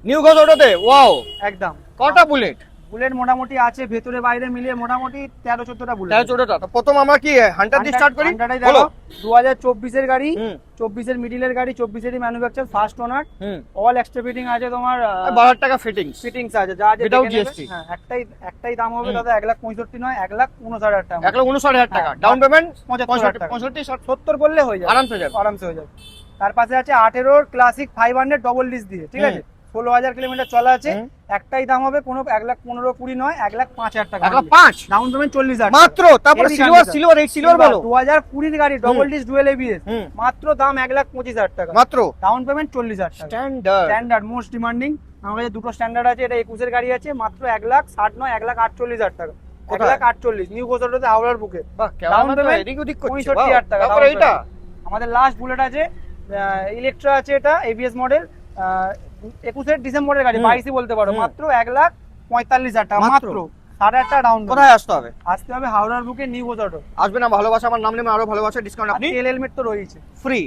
New Ghosh অটোতে wow. একদম। কটা বুলেট? বুলেট মোটামুটি আছে ভেতরে বাইরে মিলিয়ে মোটামুটি 13-14টা বুলেট। 13-14টা। তো প্রথম আমরা কি হান্টার দিয়ে স্টার্ট করি? হান্টারটাই দেখো, 2024 এর গাড়ি, হুম 24 এর মিডিলের গাড়ি, 24 এরই ম্যানুফ্যাকচার, ফার্স্ট ওনার, হুম। অল এক্সট্রা ফিটিং আছে তোমার, 12 টাকা ফিটিংস। ফিটিংস আছে যা আছে Without দেখে নেবে। GST হ্যাঁ, একটাই দাম হবে হুম। দাদা 1,65,000 নয়, 1,59,000 টাকা। 1,59,000 টাকা। হ্যাঁ, ডাউন পেমেন্ট 75,000 টাকা। 65 60 70 করলে হয়ে যাবে, আরামসে যাবে। আরামসে হয়ে যাবে। তার পাশে আছে 18 ক্লাসিক 500 ডবল ডিস দিয়ে, ঠিক আছে, 16,000 কিলোমিটার চলা আছে। হুম। একটাই দাম হবে, কোনো 1,15,20 নয়, 1,05,000 টাকা। 1,05,000 ডাউন পেমেন্ট 40,000 মাত্র। তারপরে Heavy সিলভার condition। সিলভার এই সিলভার বলো 2020 গাড়ি, ডবল ডিস ডুয়েল এবিএস, হুম। মাত্র দাম 1,25,000 টাকা। মাত্র। ডাউন পেমেন্ট 40,000 টাকা। স্ট্যান্ডার্ড। Standard most demanding. আমার কাছে দুটো স্ট্যান্ডার্ড আছে, এটা 21 এর গাড়ি আছে, মাত্র 1,60,000 নয়, 1,48,000 টাকা। কোথায়? 1,48,000 নিউ গোজরটোতে হাওড়ার বুকে। বাহ ডাউন কেমন পেমেন্ট এদিক ওদিক করছে। 65,000 টাকা। তারপরে down এটা payment। আমাদের লাস্ট বুলেট আছে, ইলেকট্রা আছে, এটা এবিএস মডেল, 21 এর ডিসেম্বরের গাড়ি, হুম। 22ই বলতে পারো, হুম। মাত্র 1,45,000 টাকা। মাত্র। মাত্র 8,500 ডাউন। কোথায় আসতে হবে? আসতে হবে হাওড়ার বুকে নিউ গোজরটো। আসবে না ভালোবাসা, আমার নাম নেমে আরো ভালোবাসা ডিসকাউন্ট আর আপনি তেল হেলমেট তো রয়েছে। ফ্রি।